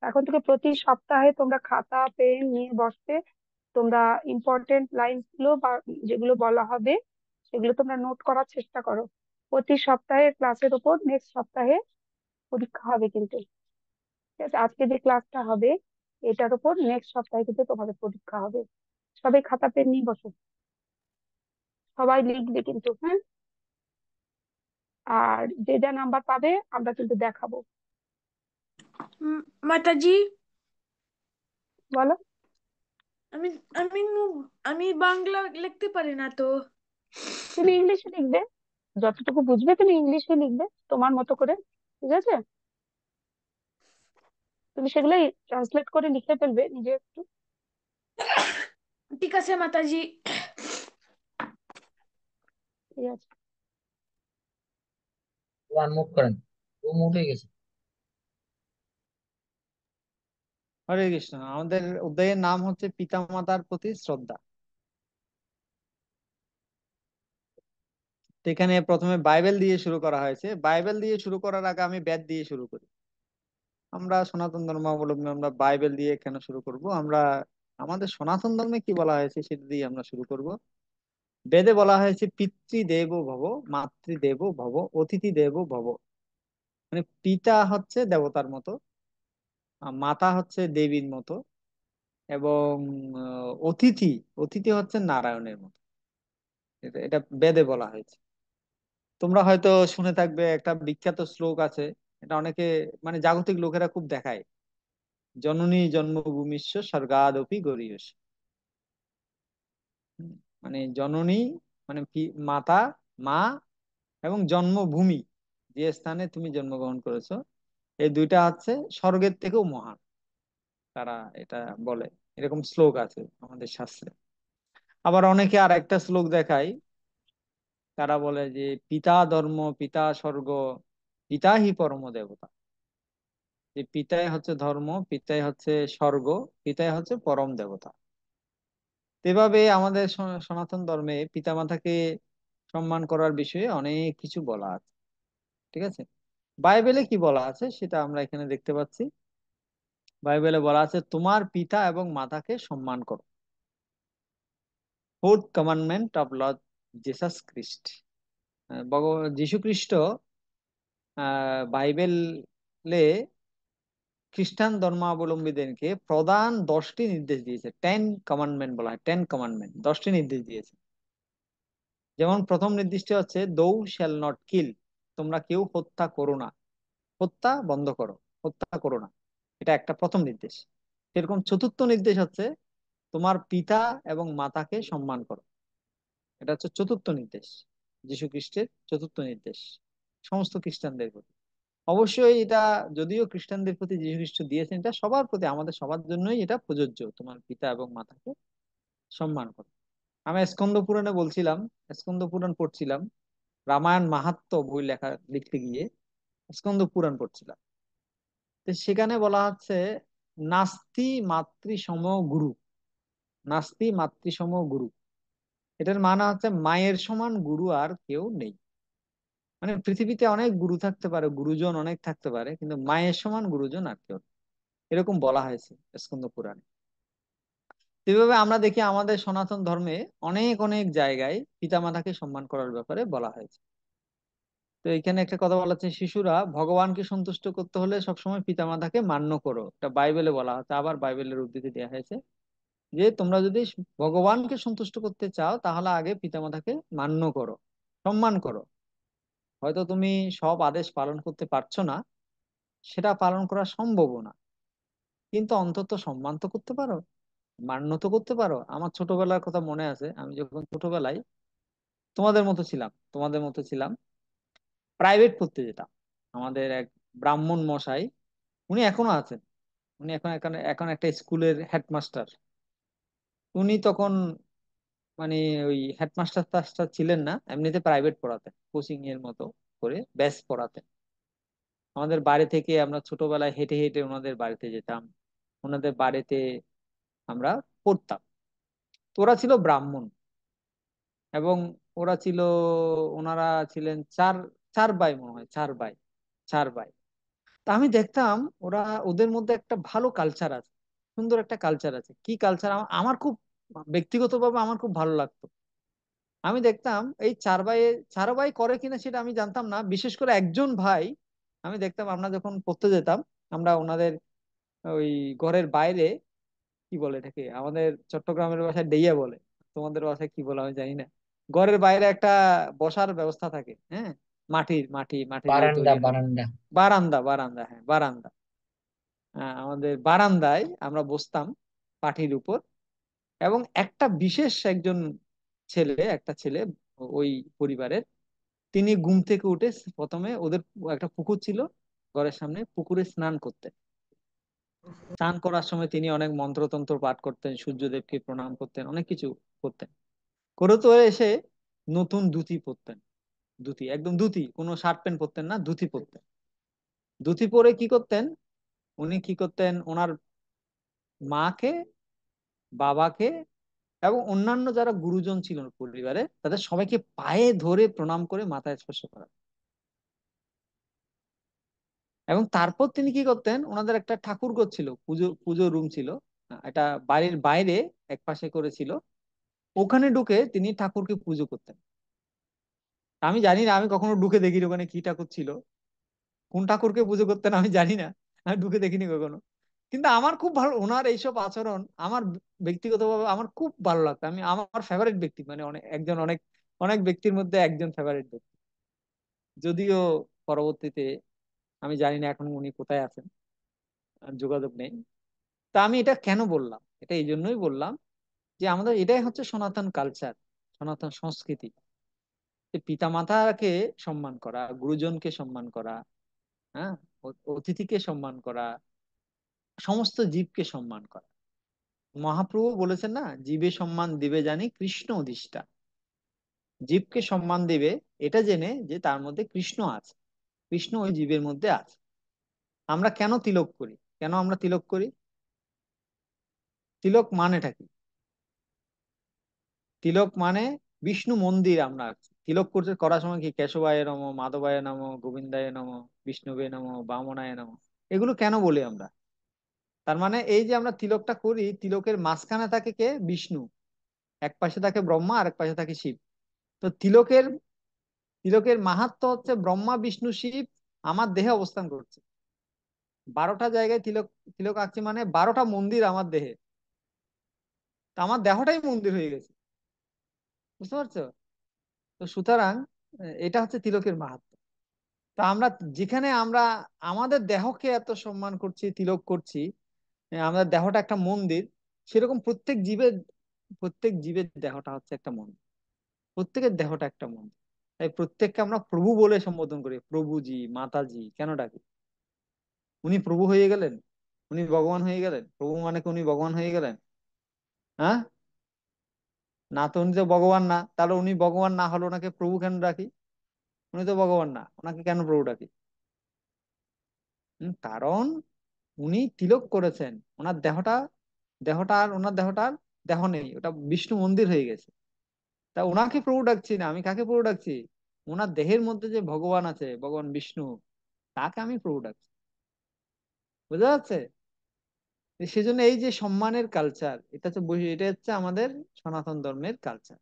এখন থেকে প্রতি সপ্তাহে তোমরা খাতা পেন নিয়ে বসবে। তোমরা ইম্পর্টেন্ট লাইনস গুলো বা যেগুলো বলা হবে সেগুলো তোমরা নোট করার চেষ্টা করো। প্রতি সপ্তাহে ক্লাসের উপর নেক্সট সপ্তাহে পরীক্ষা হবে কিন্তু, ঠিক আছে? আজকে যে ক্লাসটা হবে এটার উপর নেক্সট সপ্তাহে কিন্তু তোমাদের পরীক্ষা হবে। সবাই খাতা পেন নিয়ে বসো, সবাই লিখবে কিন্তু, হ্যাঁ? আর যে যা নাম্বার পাবে আমরা কিন্তু দেখাবো। মাতাজি, বলো। আমি আমি আমি বাংলা লিখতে পারি না তো। তুমি ইংলিশে লিখবে, যতটুকু বুঝবে তুমি ইংলিশে লিখবে তোমার মতো করে, ঠিক আছে? তুমি সেগুলোই ট্রান্সলেট করে লিখে ফেলবে নিজে একটু। ঠিক আছে মাতাজি। ঠিক আছে। আনমুভ করেন, ও মুভ হয়ে গেছে। হরে কৃষ্ণ, আমাদের অধ্যায়ের নাম হচ্ছে পিতামাতার প্রতি শ্রদ্ধা। তো এখানে প্রথমে বাইবেল দিয়ে শুরু করা হয়েছে। বাইবেল দিয়ে শুরু করার আগে আমি বেদ দিয়ে শুরু করি। আমরা সনাতন ধর্মাবলম্বী, আমরা বাইবেল দিয়ে কেন শুরু করব? আমরা আমাদের সনাতন ধর্মে কি বলা হয়েছে সেটা দিয়ে আমরা শুরু করব। বেদে বলা হয়েছে পিতৃদেব ভব, মাতৃদেব ভব, অতিথি দেব ভব। মানে পিতা হচ্ছে দেবতার মতো, আর মাতা হচ্ছে দেবীর মতো, এবং অতিথি অতিথি হচ্ছে নারায়ণের মতো। এটা বেদে বলা হয়েছে। তোমরা হয়তো শুনে থাকবে একটা বিখ্যাত শ্লোক আছে, এটা অনেকে মানে জাগতিক লোকেরা খুব দেখায়, জননী জন্মভূমিষ্য স্বর্গাদপি গরীয়সী। মানে জননী মানে মাতা, মা, এবং জন্মভূমি, যে স্থানে তুমি জন্মগ্রহণ করেছো, এই দুইটা হচ্ছে স্বর্গের থেকেও মহান। তারা এটা বলে, এরকম শ্লোক আছে আমাদের শাস্ত্রে। আবার অনেকে আর একটা শ্লোক দেখায়, তারা বলে যে পিতা ধর্ম, পিতা স্বর্গ, পিতা হি পরম দেবতা। যে পিতাই হচ্ছে ধর্ম, পিতাই হচ্ছে স্বর্গ, পিতাই হচ্ছে পরম দেবতা। তো এভাবে আমাদের সনাতন ধর্মে পিতামাতাকে সম্মান করার বিষয়ে অনেক কিছু বলা আছে। ঠিক আছে, বাইবেলে কি বলা আছে সেটা আমরা এখানে দেখতে পাচ্ছি। বাইবেলে বলা আছে তোমার পিতা এবং মাতাকে সম্মান করো, fourth commandment of Lord Jesus Christ. ভগবান যীশু খ্রিস্ট বাইবেলে খ্রিস্টান ধর্মাবলম্বীদেরকে প্রধান 10টি নির্দেশ দিয়েছে। 10 কমান্ডমেন্ট বলা হয়, 10 কমান্ডমেন্ট, 10টি নির্দেশ দিয়েছে। যেমন প্রথম নির্দেশটি হচ্ছে দৌ শ্যাল নট কিল, তোমরা কেউ হত্যা করো না, হত্যা বন্ধ করো, হত্যা করো না, এটা একটা প্রথম নির্দেশ। এরকম চতুর্থ নির্দেশ হচ্ছে তোমার পিতা এবং মাতাকে সম্মান করো, এটা হচ্ছে চতুর্থ নির্দেশ, যীশু খ্রিস্টের চতুর্থ নির্দেশ সমস্ত খ্রিস্টানদের প্রতি। অবশ্যই এটা যদিও খ্রিস্টানদের প্রতি যীশু খ্রিস্ট দিয়েছেন, এটা সবার প্রতি, আমাদের সবার জন্যই এটা প্রযোজ্য, তোমার পিতা এবং মাতাকে সম্মান করো। আমি স্কন্দ পুরাণে বলছিলাম, স্কন্দ পুরাণ পড়ছিলাম, রামায়ণ মাহাত্ম্য বই লিখতে গিয়ে স্কন্দ পুরাণ পড়ছিলাম। তো সেখানে বলা হচ্ছে নাস্তি মাতৃসম গুরু, নাস্তি মাতৃসম গুরু, এটার মানে হচ্ছে মায়ের সমান গুরু আর কেউ নেই। মানে পৃথিবীতে অনেক গুরু থাকতে পারে, গুরুজন অনেক থাকতে পারে, কিন্তু মায়ের সমান গুরুজন আর কেউ নেই। এরকম বলা হয়েছে স্কন্দ পুরাণে। এভাবে আমরা দেখি আমাদের সনাতন ধর্মে অনেক অনেক জায়গায় পিতামাতাকে সম্মান করার ব্যাপারে বলা হয়েছে। তো এখানে একটা কথা বলা হচ্ছে, শিশুরা ভগবানকে সন্তুষ্ট করতে হলে সবসময় পিতামাতাকে মান্য করো, এটা বাইবেলে বলা হচ্ছে। আবার বাইবেলের উদ্ধৃতি দেওয়া হয়েছে যে তোমরা যদি ভগবানকে সন্তুষ্ট করতে চাও তাহলে আগে পিতামাতাকে মান্য করো, সম্মান করো। হয়তো তুমি সব আদেশ পালন করতে পারছো না, সেটা পালন করা সম্ভব না, কিন্তু অন্তত সম্মান তো করতে পারো, মান্য তো করতে পারো। আমার ছোটবেলার কথা মনে আছে, আমি যখন ছোটবেলায় তোমাদের মতো ছিলাম, প্রাইভেট পড়তে যেতাম। আমাদের এক ব্রাহ্মণ মশাই, উনি এখনো আছেন, উনি এখন এখন এখন একটা স্কুলের হেডমাস্টার। উনি তখন মানে ওই হেডমাস্টার টাস্টার ছিলেন না, এমনিতে প্রাইভেট পড়াতেন, কোচিং এর মতো করে ব্যাচ পড়াতেন। আমাদের বাড়ি থেকে আমরা ছোটবেলায় হেঁটে হেঁটে ওনাদের বাড়িতে যেতাম, ওনাদের বাড়িতে আমরা পড়তাম। তো ওরা ছিল ব্রাহ্মণ, এবং ওরা ছিল, ওনারা ছিলেন চার, চার ভাই মনে হয়, চার ভাই, চার ভাই। তা আমি দেখতাম ওরা, ওদের মধ্যে একটা ভালো কালচার আছে, সুন্দর একটা কালচার আছে। কি কালচার, আমার খুব ব্যক্তিগতভাবে আমার খুব ভালো লাগতো। আমি দেখতাম এই চার ভাই, চার ভাই করে কিনা সেটা আমি জানতাম না, বিশেষ করে একজন ভাই আমি দেখতাম, আমরা যখন পড়তে যেতাম, আমরা ওনাদের ওই ঘরের বাইরে, কি বলে এটাকে, আমাদের চট্টগ্রামের ভাষায় ডেইয়া বলে, তোমাদের ভাষায় কি বলে আমি জানি না, ঘরের বাইরে একটা বসার ব্যবস্থা থাকে, হ্যাঁ, মাটি দিয়ে বারান্দা, তৈরি হয়। বারান্দা। বারান্দা, বারান্দা, হ্যাঁ বারান্দা। আমাদের বারান্দায় আমরা বসতাম পাটির উপর, এবং একটা বিশেষ একজন ছেলে, একটা ছেলে ওই পরিবারের, তিনি ঘুম থেকে উঠে প্রথমে ওদের একটা পুকুর ছিল ঘরের সামনে, পুকুরে স্নান করতেন। স্নান করার সময় তিনি অনেক মন্ত্রতন্ত্র পাঠ করতেন, সূর্যদেবকে প্রণাম করতেন, অনেক কিছু করতেন। করে তো এসে নতুন ধুতি পরতেন, ধুতি, একদম ধুতি, কোনো শার্ট প্যান্ট পরতেন না, ধুতি পরতেন। ধুতি পরে কি করতেন, উনি কি করতেন, ওনার মাকে, বাবাকে, এবং অন্যান্য যারা গুরুজন ছিল পরিবারে, তাদের সবাইকে পায়ে ধরে প্রণাম করে মাথায় স্পর্শ করা। এবং তারপর তিনি কি করতেন, ওনাদের একটা ঠাকুর ঘর ছিল, পুজো পুজো রুম ছিল, এটা বাড়ির বাইরে এক পাশে করেছিল, ওখানে ঢুকে তিনি ঠাকুরকে পুজো করতেন। আমি জানি না, আমি কখনো ঢুকে দেখিনি ওখানে কি ঠাকুর ছিল, কোন ঠাকুরকে পুজো করতেন আমি জানি না, আমি ঢুকে দেখিনি কখনো। কিন্তু আমার খুব ভালো ওনার এইসব আচরণ, আমার ব্যক্তিগতভাবে আমার খুব ভালো লাগতো। আমি, আমার ফেভারিট ব্যক্তি, মানে অনেক একজন অনেক অনেক ব্যক্তির মধ্যে একজন ফেভারিট ব্যক্তি। যদিও পরবর্তীতে আমি জানি না এখন উনি কোথায় আছেন, আর যোগাযোগ নেই। তা আমি এটা কেন বললাম, এটা এই জন্যই বললাম যে আমাদের এটাই হচ্ছে সনাতন কালচার, সনাতন সংস্কৃতি, যে পিতা মাতাকে সম্মান করা, গুরুজনকে সম্মান করা, হ্যাঁ, অতিথিকে সম্মান করা, সমস্ত জীবকে সম্মান করা। মহাপ্রভু বলেছেন না, জীবে সম্মান দিবে জানি কৃষ্ণ অধিষ্ঠা। জীবকে সম্মান দিবে এটা জেনে যে তার মধ্যে কৃষ্ণ আছে, কৃষ্ণ ওই জীবের মধ্যে আছে। আমরা কেন তিলক করি, কেন আমরা তিলক করি? তিলক মানেটা কি? তিলক মানে বিষ্ণু মন্দির আমরা আছি। তিলক করতে করার সময় কি কেশবায় নম, মাধবায় নম, গোবিন্দায় নম, বিষ্ণুবে নম, বামনায় নম, এগুলো কেন বলি আমরা? তার মানে এই যে আমরা তিলকটা করি, তিলকের মাঝখানে থাকে কে? বিষ্ণু। এক পাশে থাকে ব্রহ্মা, আর এক পাশে থাকে শিব। তো তিলকের তিলকের মাহাত্ম্য হচ্ছে ব্রহ্মা বিষ্ণু শিব আমার দেহে অবস্থান করছে। 12টা জায়গায় তিলক তিলক আঁকছি, মানে 12টা মন্দির আমার দেহে। তো আমার দেহটাই মন্দির হয়ে গেছে, বুঝতে পারছো? তো সুতরাং এটা হচ্ছে তিলকের মাহাত্ম্য। তা আমরা যেখানে আমরা আমাদের দেহকে এত সম্মান করছি, তিলক করছি, আমাদের দেহটা একটা মন্দির, সেরকম প্রত্যেক জীবের দেহটা হচ্ছে একটা মন্দির। প্রত্যেকের দেহটা একটা মন্দির। তাই প্রত্যেককে আমরা প্রভু বলে সম্বোধন করি, প্রভুজি, মাতাজি কেন ডাকি? উনি প্রভু হয়ে গেলেন, উনি ভগবান হয়ে গেলেন? প্রভু মানে কি উনি ভগবান হয়ে গেলেন? হ্যাঁ, না তো, উনি তো ভগবান না, তাহলে উনি ভগবান না হলে ওনাকে প্রভু কেন ডাকি? উনি তো ভগবান না, ওনাকে কেন প্রভু ডাকি? কারণ উনি তিলক করেছেন, ওনার দেহটা দেহটা আর ওনার দেহটার দেহ নেই, ওটা বিষ্ণু মন্দির হয়ে গেছে। তা ওনাকে প্রভু ডাকছি না, আমি কাকে প্রভু ডাকছি? ওনার দেহের মধ্যে যে ভগবান আছে, ভগবান বিষ্ণু, তাকে আমি প্রভু ডাকছি। বুঝা যাচ্ছে? সেজন্য এই যে সম্মানের কালচার, এটা হচ্ছে আমাদের সনাতন ধর্মের কালচার।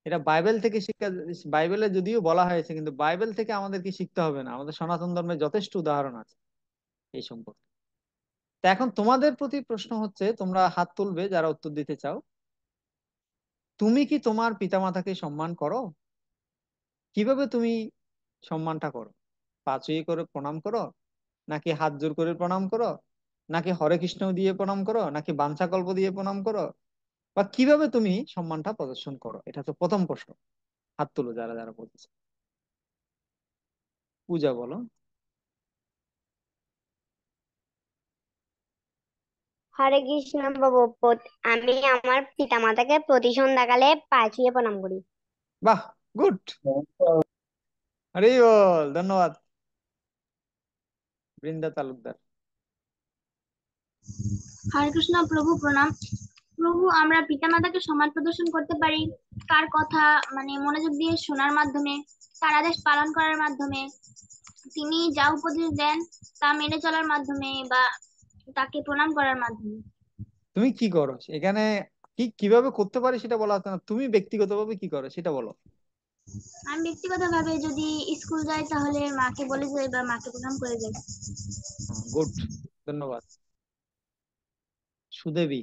এটা বাইবেল থেকে শিক্ষা, বাইবেলে যদিও বলা হয়েছে, কিন্তু বাইবেল থেকে আমাদেরকে শিখতে হবে না, আমাদের সনাতন ধর্মের যথেষ্ট উদাহরণ আছে এই সম্পর্কে। তা এখন তোমাদের প্রতি প্রশ্ন হচ্ছে, তোমরা হাত তুলবে যারা উত্তর দিতে চাও। তুমি কি তোমার পিতামাতাকে সম্মান করো? কিভাবে তুমি সম্মানটা করো? পা ছুঁয়ে করে প্রণাম করো, নাকি হাত জোর করে প্রণাম করো, নাকি হরে কৃষ্ণ দিয়ে প্রণাম করো, নাকি বাঞ্ছাকল্প দিয়ে প্রণাম করো, বা কিভাবে তুমি সম্মানটা প্রদর্শন করো? এটা তো প্রথম প্রশ্ন। হাত তুলো যারা যারা বলছে। পূজা বলো। হরে কৃষ্ণ বাবু, আমি আমার পিতামাতাকে প্রতি সন্ধ্যাকালে পা ছুঁয়ে প্রণাম করি। বাহ, গুড। হরি বল, ধন্যবাদ। বৃন্দা তালুকদার। হরে কৃষ্ণ প্রভু, প্রণাম। প্রভু, আমরা পিতামাতাকে সম্মান প্রদর্শন করতে পারি তার কথা মানে মনোযোগ দিয়ে শোনার মাধ্যমে, তার আদেশ পালন করার মাধ্যমে, তিনি যা উপদেশ দেন তা মেনে চলার মাধ্যমে, বা তাকে প্রণাম করার মাধ্যমে। তুমি কি করো এখানে? কিভাবে করতে পারি সেটা বলা হচ্ছে না, তুমি ব্যক্তিগতভাবে কি করো সেটা বলো। আমি ব্যক্তিগতভাবে যদি স্কুল যাই তাহলে মাকে বলে যাই বা মাকে প্রণাম করে যাই। গুড, ধন্যবাদ। সুদেবী।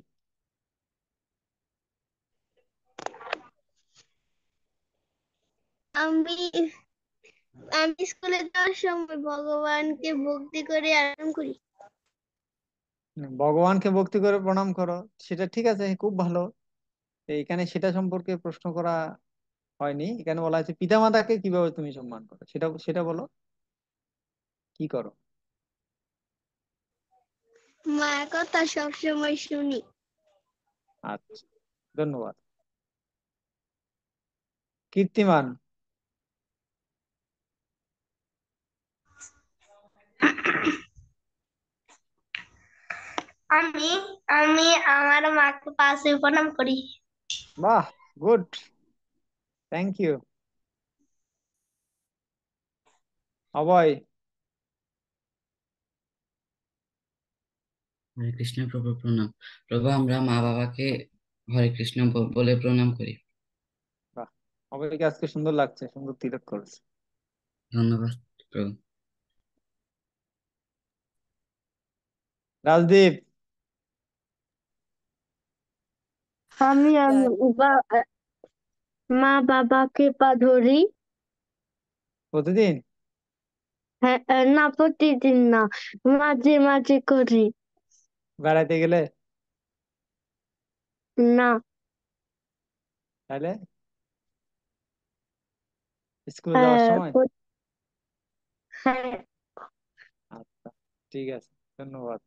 আমি আমি স্কুলে যাওয়ার সময় ভগবানকে ভক্তি করে আরাম করি। ভগবানকে ভক্তি করে প্রণাম করো, সেটা ঠিক আছে, খুব ভালো। এখানে সেটা সম্পর্কে প্রশ্ন করা হয়নি, এখানে বলা হয়েছে পিতামাতাকে কিভাবে তুমি সম্মান করো, সেটা সেটা বলো, কি করো? মায়ের কথা সবসময় শুনি। আচ্ছা, ধন্যবাদ। কীর্তিমান। আমি আমি আমার মাকে পাশে প্রণাম করি। বাহ, গুড, থ্যাংক ইউ। অভয়। হরে কৃষ্ণ প্রভু, প্রণাম। প্রভু, আমরা মা বাবাকে হরে কৃষ্ণ বলে প্রণাম করি। বাহ, অভয়কে আজকে সুন্দর লাগছে, সুন্দর তিলক করেছে। ধন্যবাদ প্রভু। রাজদীপ। আমি জয় আমি মা বাবাকে পা ধরি। প্রতিদিন? হ্যাঁ, না প্রতিদিন না, মাঝে মাঝে করি। বেড়াইতে গেলে? না। তাহলে স্কুলে যাওয়ার সময়? হ্যাঁ। আচ্ছা, ঠিক আছে, ধন্যবাদ।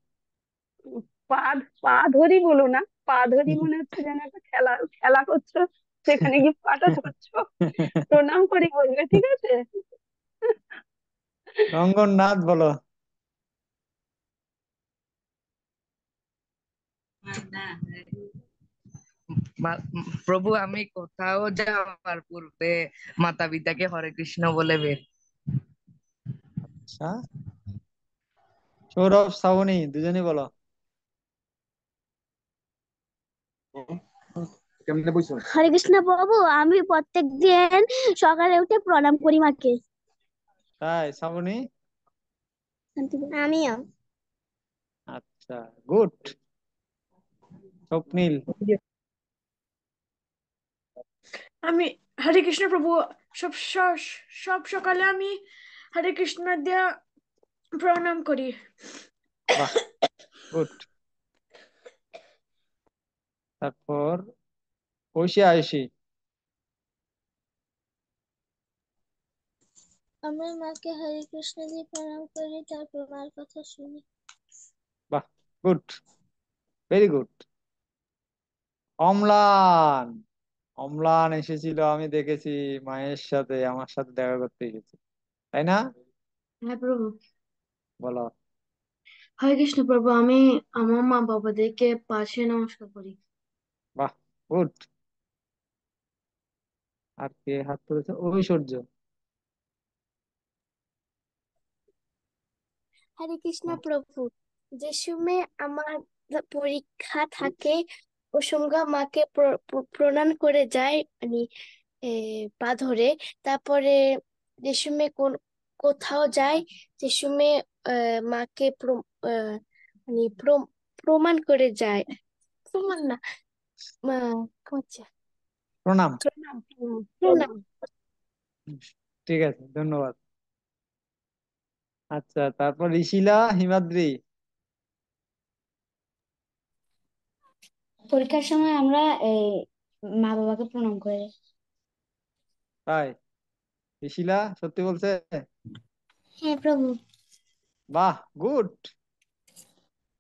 পা পা ধরি বলো না, পা ধরি মনে হচ্ছে যেন একটা খেলা খেলা করছো, সেখানে কি পাটা ধরছো। প্রণাম করি বলবে, ঠিক আছে। রঙ্গনাথ বলো। প্রভু, আমি কোথাও যাওয়ার পূর্বে মাতা পিতাকে হরে কৃষ্ণ বলে বের। আচ্ছা, সৌরভ, শ্রাবণী, দুজনেই বলো। হরে কৃষ্ণ প্রভু, আমি প্রত্যেক দিন সকালে উঠে প্রণাম করি মাকে। তাই? শ্রাবণী? আমিও। আচ্ছা, গুড। স্বপ্নীল? আমি হরে কৃষ্ণ প্রভু, সব সব সব সকালে আমি হরে কৃষ্ণ দিয়া প্রণাম করি। বাহ, গুড। তারপর ঐশী, আয়ুষী? আমি মাকে হরে কৃষ্ণ দিয়ে প্রণাম করি, তারপর মার কথা শুনি। বাহ, গুড, ভেরি গুড। অম্লান? অম্লান এসেছিল, আমি দেখেছি মায়ের সাথে, আমার সাথে দেখা করতে এসেছে, তাই না? হ্যাঁ প্রভু। বলো। হরে কৃষ্ণ প্রভু, আমি আমার মা বাবাদেরকে পাশে নমস্কার করি। বাহ, গুড। আর কে হাত তুলেছে? ঐশ্বর্য? হরে কৃষ্ণ প্রভু, যে সময় আমার পরীক্ষা থাকে ও সময় মাকে প্রণাম করে যায়, মানে পা ধরে। তারপরে যে সময় কোথাও যায়, যে সময় মাকে মানে প্রমাণ করে যায়, প্রমাণ না, মা কচ্ছে প্রণাম? প্রণাম প্রণাম। ঠিক আছে, ধন্যবাদ। আচ্ছা, তারপর ঋষিলা, হিমাদ্রি? পরীক্ষার সময় আমরা মা বাবাকে প্রণাম করি। তাই? ঋষিলা সত্যি বলছে? হ্যাঁ প্রভু। বাহ, গুড।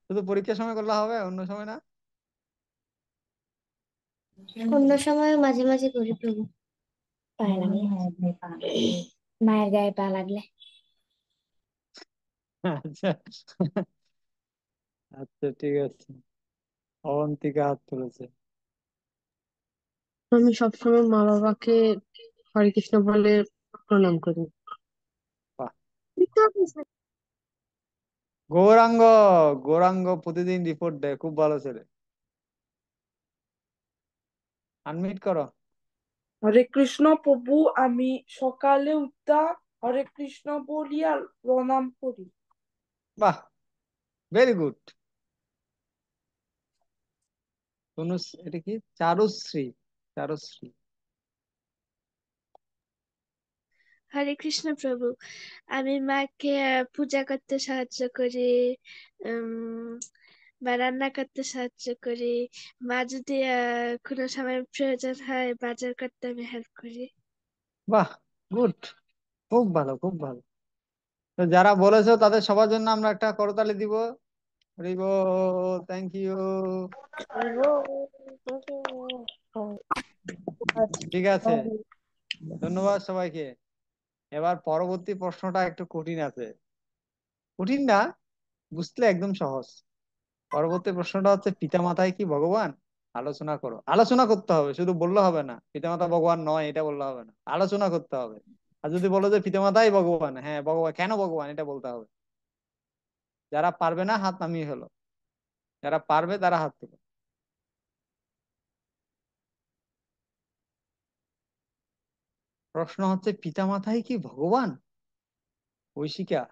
শুধু পরীক্ষার সময় করলে হবে, অন্য সময় না? অন্য সময় মাঝে মাঝে করি প্রভু, পায়ে লাগলে, মায়ের গায়ে পা লাগলে। আচ্ছা, আচ্ছা, ঠিক আছে। অবন্তিকা হাত তুলেছে। আমি সবসময় মা বাবাকে হরে কৃষ্ণ বলে প্রণাম করি। বাহ। গৌরাঙ্গ? গৌরাঙ্গ প্রতিদিন রিপোর্ট দেয়, খুব ভালো ছেলে। আনমিট করো। হরে কৃষ্ণ প্রভু, আমি সকালে উঠা হরে কৃষ্ণ বলিয়া প্রণাম করি। বাহ, ভেরি গুড। এটা কি? চারুশ্রী? চারুশ্রী? হরে কৃষ্ণ প্রভু, আমি মাকে পূজা করতে সাহায্য করি, উম বা রান্না করতে সাহায্য করি। মা যদি কোনো সময় প্রয়োজন হয় বাজার করতে আমি হেল্প করি। বাহ, গুড, খুব ভালো, খুব ভালো। তো যারা বলেছো তাদের সবার জন্য আমরা একটা করতালি দিব। হরিব, থ্যাংক ইউ। ঠিক আছে, ধন্যবাদ সবাইকে। এবার পরবর্তী প্রশ্নটা একটু কঠিন আছে। কঠিন না, বুঝলে একদম সহজ। পরবর্তী প্রশ্নটা হচ্ছে, পিতামাতাই কি ভগবান? আলোচনা করো। আলোচনা করতে হবে, শুধু বললে হবে না পিতামাতা ভগবান নয়, এটা বললে হবে না, আলোচনা করতে হবে। আর যদি বলো যে পিতামাতাই ভগবান, হ্যাঁ ভগবান, কেন ভগবান, এটা বলতে হবে। যারা পারবে না হাত নামিয়ে হলো, যারা পারবে তারা হাত তুলো। প্রশ্ন হচ্ছে, পিতামাতাই কি ভগবান? ঐশিকা?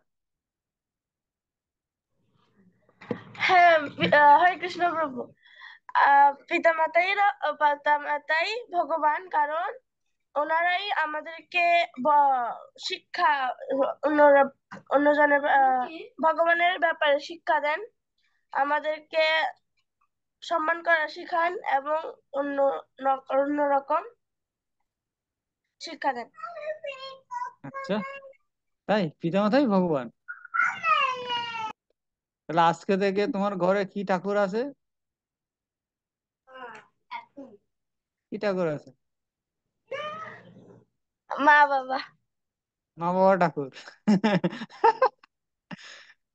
হ্যাঁ, হরে কৃষ্ণ প্রভু, পিতামাতাই ভগবান, কারণ ওনারাই আমাদেরকে শিক্ষা অন্যজনের ভগবানের ব্যাপারে শিক্ষা দেন, আমাদেরকে সম্মান করা শিখান এবং অন্যরকম শিক্ষা দেন। আচ্ছা, তাই পিতামাতাই ভগবান? তাহলে আজকে থেকে তোমার ঘরে কি ঠাকুর আছে? কি ঠাকুর আছে? মা বাবা। মা বাবা ঠাকুর।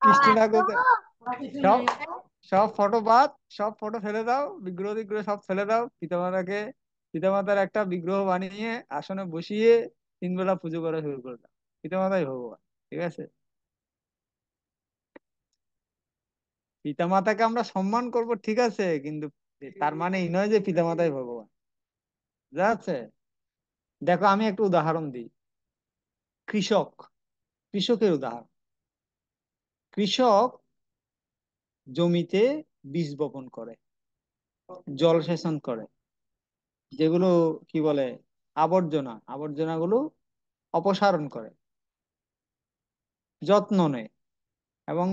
কৃষ্ণ ঠাকুর সব সব ফটো বাদ, সব ফটো ফেলে দাও, বিগ্রহ টিগ্রহ সব ফেলে দাও, পিতামাতার একটা বিগ্রহ বানিয়ে আসনে বসিয়ে 3 বেলা পুজো করা শুরু করে দাও। পিতামাতাই ভগবান, ঠিক আছে? পিতামাতাকে আমরা সম্মান করব, ঠিক আছে, কিন্তু তার মানে এই নয় যে পিতামাতাই ভগবান। যাচ্ছে, দেখো আমি একটু উদাহরণ দিই। কৃষকের উদাহরণ। কৃষক জমিতে বীজ বপন করে, জলসেচন করে, যেগুলো কি বলে আবর্জনাগুলো অপসারণ করে, যত্ন নেয়, এবং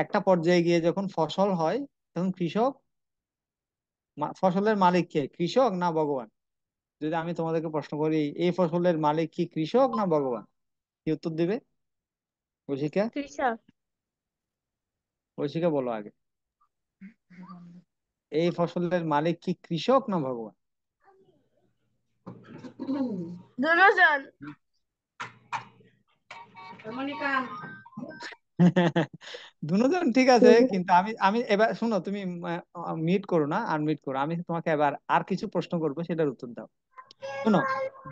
একটা পর্যায়ে গিয়ে যখন ফসল হয় তখন ফসলের মালিক কে, কৃষক না ভগবান? যদি আমি তোমাদেরকে প্রশ্ন করি এই ফসলের মালিক কি কৃষক না ভগবান, কি উত্তর দিবে? ঐশিকা, কৃষক। ঐশিকা বলো আগে, এই ফসলের মালিক কি কৃষক না ভগবান? দুজন। দুজন ঠিক আছে, কিন্তু আমি আমি এবার শুনো, তুমি মিট করো না, আর মিট করো, আমি তোমাকে এবার আর কিছু প্রশ্ন করবো, সেটার উত্তর দাও। শোনো,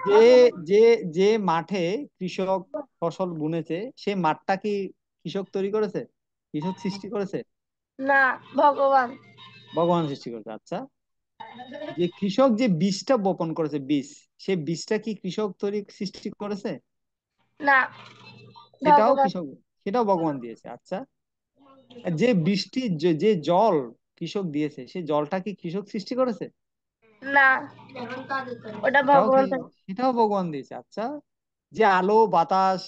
যে যে যে মাঠে কৃষক ফসল বুনেছে সেই মাঠটা কি কৃষক তৈরি করেছে, কৃষক সৃষ্টি করেছে? না, ভগবান। ভগবান সৃষ্টি করেছে। আচ্ছা, যে কৃষক যে বীজটা বপন করেছে, সেই বীজটা কি কৃষক সৃষ্টি করেছে? না, সেটাও ভগবান। সেটাও ভগবান দিয়েছে। আচ্ছা, যে বৃষ্টি যে জল কৃষক দিয়েছে সেই জলটা কি কৃষক সৃষ্টি করেছে? না, ওটা ভগবান। সেটাও ভগবান দিয়েছে। আচ্ছা, যে আলো বাতাস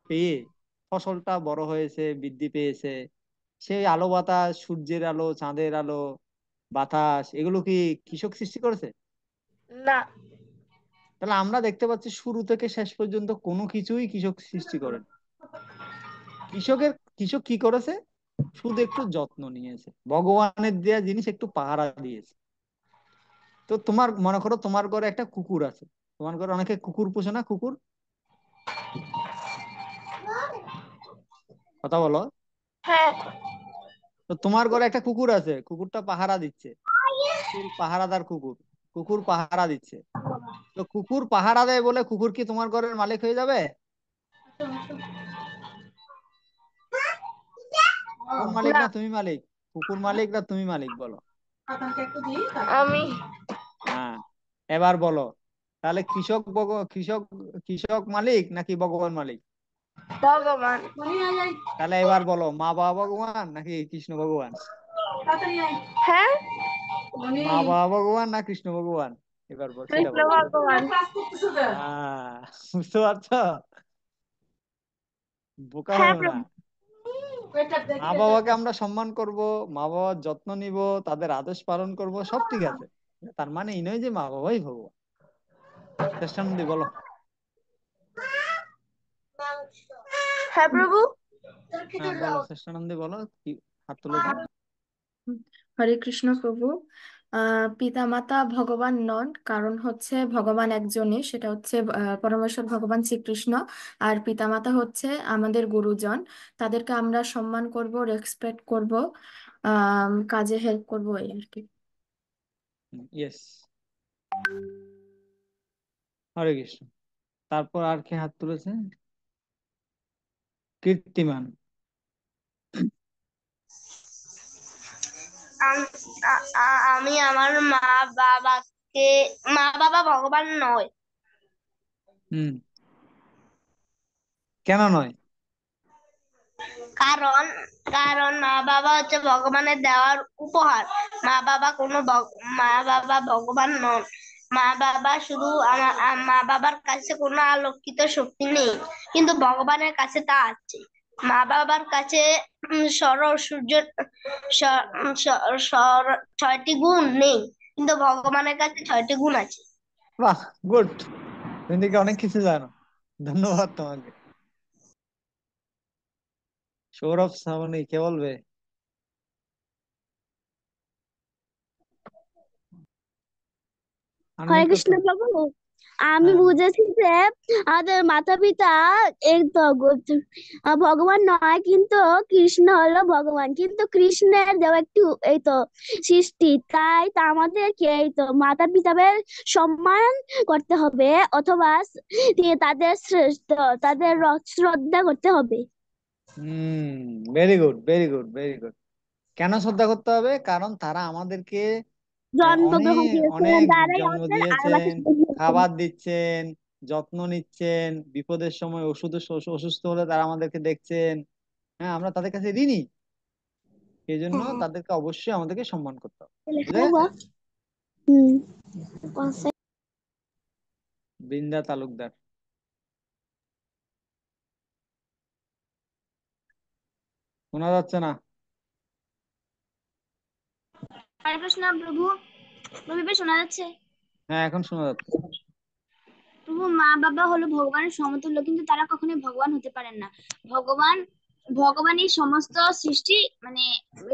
পেয়ে ফসলটা বড় হয়েছে, বৃদ্ধি পেয়েছে, সেই আলো বাতাস, সূর্যের আলো, চাঁদের আলো, বাতাস, এগুলো কি কৃষক সৃষ্টি করেছে? না। তাহলে আমরা দেখতে পাচ্ছি শুরু থেকে শেষ পর্যন্ত কোনো কিছুই কৃষক সৃষ্টি করেন। কৃষক কি করেছে? শুধু একটু যত্ন নিয়েছে, ভগবানের দেয়া জিনিস একটু পাহারা দিয়েছে। তো তোমার মনে করো তোমার ঘরে একটা কুকুর আছে, তোমার ঘরে অনেকে কুকুর পোষে না? কুকুর, কথা বলো। হ্যাঁ। তো তোমার ঘরে একটা কুকুর আছে, কুকুরটা পাহারা দিচ্ছে, পাহারাদার কুকুর, কুকুর পাহারা দিচ্ছে। তো কুকুর পাহারা দেয় বলে কুকুর কি তোমার ঘরের মালিক হয়ে যাবে? কোন মালিক না তুমি মালিক? কুকুর মালিক না তুমি মালিক, বলো? আমি। হ্যাঁ, এবার বলো, তাহলে কৃষক কৃষক মালিক নাকি ভগবান মালিক? ভগবান। তাহলে এবার বলো, মা বাবা ভগবান নাকি কৃষ্ণ ভগবান? হ্যাঁ, মা বাবা ভগবান না কৃষ্ণ ভগবান? এবার বল, সেটা কৃষ্ণ বলো। ভগবান। বুঝতে পারছো? বোকা হ্যাঁ হয়েও না। প্রভু। মা বাবাকে আমরা সম্মান করব, মা বাবার যত্ন নিব, তাদের আদেশ পালন করব, সব ঠিক আছে, তার মানে এই নয় যে মা বাবাই ভগবান। চেষ্টানন্দী বলো। হ্যাঁ প্রভু। হ্যাঁ বলো, চেষ্টানন্দী বলো, কি হাত তুলেছো? হরে কৃষ্ণ প্রভু। পিতামাতা ভগবান নন, কারণ হচ্ছে ভগবান একজনই, সেটা হচ্ছে পরমেশ্বর ভগবান শ্রীকৃষ্ণ। আর পিতামাতা হচ্ছে আমাদের গুরুজন, তাদেরকে আমরা সম্মান করব, রেসপেক্ট করব, কাজে হেল্প করব, এই আর কি। ইয়েস, হরে কৃষ্ণ। তারপর আর কে হাত তুলেছে? কীর্তিমান। আমি আমার মা বাবা ভগবান নয়। হুম, কেন নয়? কারণ কারণ মা বাবা হচ্ছে ভগবানের দেওয়ার উপহার। মা বাবা ভগবান নন। মা বাবা শুধু মা বাবার কাছে কোনো আলোকিত শক্তি নেই, কিন্তু ভগবানের কাছে তা আছে। মা বাবার কাছে সৌর সূর্য ছয়টি গুণ নেই, কিন্তু ভগবানের কাছে 6টি গুণ আছে। বাহ, গুড। তুমি দেখি অনেক কিছু জানো, ধন্যবাদ তোমাকে। সৌরভ, শ্রাবণী, কে বলবে? হরে আনমিউট করতে কৃষ্ণ হবে। প্রভু, আমি হ্যাঁ, বুঝেছি যে আমাদের মাতা পিতা এই তো ভগবান নয়, কিন্তু কৃষ্ণ হলো ভগবান, কিন্তু কৃষ্ণের দেওয়া একটু এই তো সৃষ্টি, তাই তা আমাদেরকে এই তো মাতা পিতাদের সম্মান করতে হবে, অথবা তাদের শ্রেষ্ঠ, তাদের শ্রদ্ধা করতে হবে। Very good, very good, very good. কেন শ্রদ্ধা করতে হবে? কারণ তারা আমাদেরকে জন্মগ্রহণ অনেক করেছেন, অনেক তারাই জন্ম আমাদের দিয়েছেন, আগামী দিয়েছেন। খাবার দিচ্ছেন, যত্ন নিচ্ছেন, বিপদের সময় অসুস্থ হলে তারা আমাদেরকে দেখছেন। হ্যাঁ, আমরা তাদের কাছে ঋণী। এই জন্য হ্যাঁ, তাদেরকে অবশ্যই আমাদেরকে সম্মান করতে হবে। বুঝা লেখা গেছে? হুম। বৃন্দা তালুকদার, শোনা যাচ্ছে না? হরে কৃষ্ণ প্রভু। প্রভু এবার শোনা যাচ্ছে? হ্যাঁ, এখন শোনা যাচ্ছে। প্রভু, মা বাবা হলো ভগবানের সমতুল্য, কিন্তু তারা কখনোই ভগবান হতে পারেন না। ভগবান ভগবান এই সমস্ত সৃষ্টি, মানে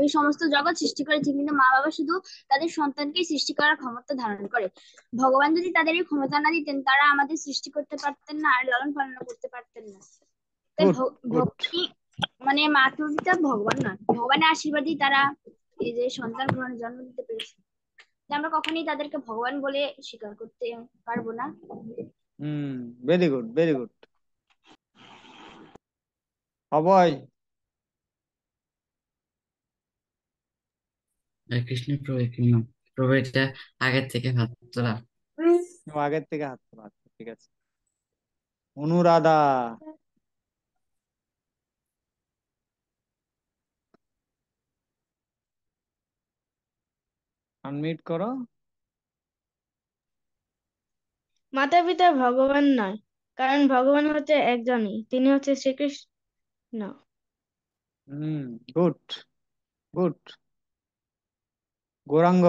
এই সমস্ত জগৎ সৃষ্টি করেছে, কিন্তু মা বাবা শুধু তাদের সন্তানকে সৃষ্টি করার ক্ষমতা ধারণ করে। ভগবান যদি তাদের এই ক্ষমতা না দিতেন, তারা আমাদের সৃষ্টি করতে পারতেন না আর লালন পালন করতে পারতেন না। তাই গুড, গুড। ভগবানই, মানে মাতা পিতা ভগবান নয়, ভগবানের আশীর্বাদই তারা এই যে সন্তান গ্রহণের জন্ম দিতে পেরেছে। তাই আমরা কখনোই তাদেরকে ভগবান বলে স্বীকার করতে পারবো না। Very good, very good. Abhay, Hare Krishna প্রভু, কৃষ্ণ প্রভু, এটা আগের থেকে হাত তোলা। আগের থেকে হাত তোলা, আচ্ছা, ঠিক আছে। অনুরাধা, আনমিউট করো। মাতা পিতা ভগবান নয়, কারণ ভগবান হচ্ছে একজনই, তিনি হচ্ছে শ্রীকৃষ্ণ। Good, good. গৌরাঙ্গ,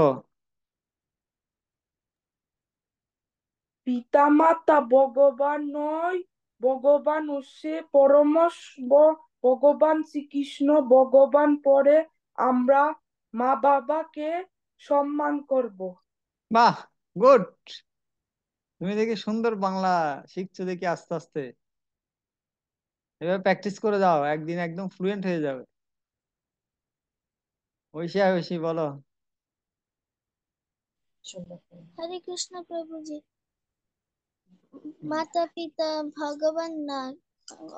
পিতামাতা ভগবান নয়, ভগবান হচ্ছে ভগবান শ্রীকৃষ্ণ। ভগবান পরে আমরা মা বাবাকে সম্মান করব। বাহ, গুড। তুমি দেখি সুন্দর বাংলা শিখছো দেখি আস্তে আস্তে। এভাবে প্র্যাকটিস করে যাও, একদিন একদম ফ্লুয়েন্ট হয়ে যাবে। ঐশী, ঐশী বলো। হরে কৃষ্ণ প্রভুজি, মাতা পিতা ভগবান না,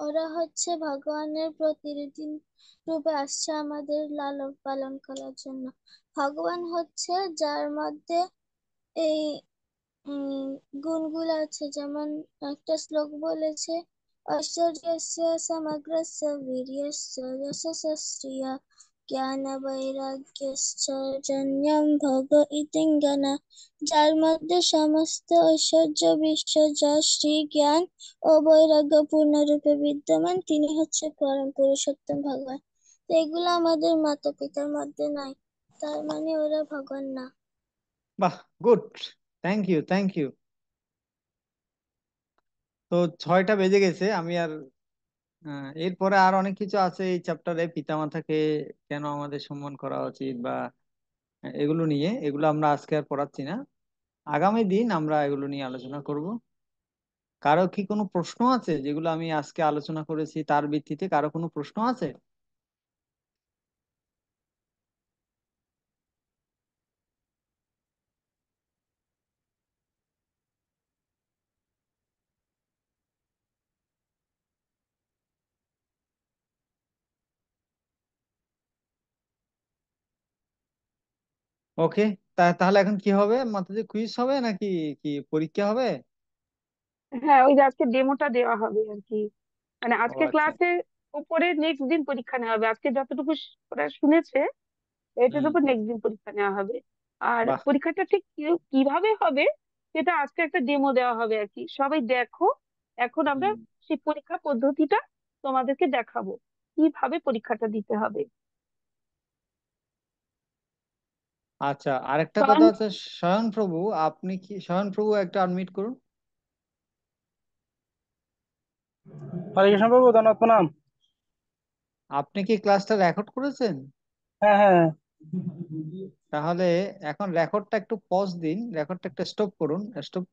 ওরা হচ্ছে ভগবানের প্রতিনিধি রূপে আসছে আমাদের লালন পালন করার জন্য। ভগবান হচ্ছে যার মধ্যে এই গুণগুলো আছে, যেমন একটা শ্লোক বলেছে, ঐশ্বর্যস্য সমগ্রস্য বীর্যস্য যশস্য শ্রিয়া জ্ঞান বৈরাগ্যশ্চ জন্যম ভোগ ইতিঙ্গনা। যার মধ্যে সমস্ত ঐশ্বর্য, বিশ্ব, যশ, শ্রী, জ্ঞান ও বৈরাগ্য পূর্ণরূপে বিদ্যমান, তিনি হচ্ছে পরম পুরুষোত্তম ভগবান। তো এগুলো আমাদের মাতা পিতার মধ্যে নাই, তার মানে ওরা ভগবান না। বাহ, good. Thank you, thank you. তো 6টা বেজে গেছে। আমি আর এরপরে আর অনেক কিছু আছে এই চ্যাপ্টারে, পিতামাতাকে কেন আমাদের সম্মান করা উচিত বা এগুলো নিয়ে, এগুলো আমরা আজকে আর পড়াচ্ছি না। আগামী দিন আমরা এগুলো নিয়ে আলোচনা করব। কারো কি কোনো প্রশ্ন আছে? যেগুলো আমি আজকে আলোচনা করেছি তার ভিত্তিতে কারো কোনো প্রশ্ন আছে? ওকে, তাহলে এখন কি হবে? মাথায় কুইজ হবে নাকি কি পরীক্ষা হবে? হ্যাঁ, ওই যে আজকে ডেমোটা দেওয়া হবে আর কি, মানে ও আজকে আচ্ছা। ক্লাসের উপরে নেক্সট দিন পরীক্ষা নেওয়া হবে। আজকে যতটুকু ওরা শুনেছে এটার হুম। উপর নেক্সট দিন পরীক্ষা নেওয়া হবে। আর বাহ। পরীক্ষাটা ঠিক কিভাবে হবে সেটা আজকে একটা ডেমো দেওয়া হবে আর কি, সবাই দেখো। এখন আমরা সেই পরীক্ষা পদ্ধতিটা তোমাদেরকে দেখাবো, কিভাবে পরীক্ষাটা দিতে হবে। আচ্ছা, আরেকটা কথা স্বয়ং হচ্ছে, স্বয়ং প্রভু, আপনি কি, স্বয়ং প্রভু একটা আনমিউট করুন। হরে কৃষ্ণ প্রভু, ধন্যবাদ, প্রণাম। আপনি কি ক্লাসটা রেকর্ড করেছেন? হ্যাঁ হ্যাঁ। তাহলে এখন রেকর্ডটা একটু পজ দিন, রেকর্ডটা একটু স্টপ করুন, স্টপ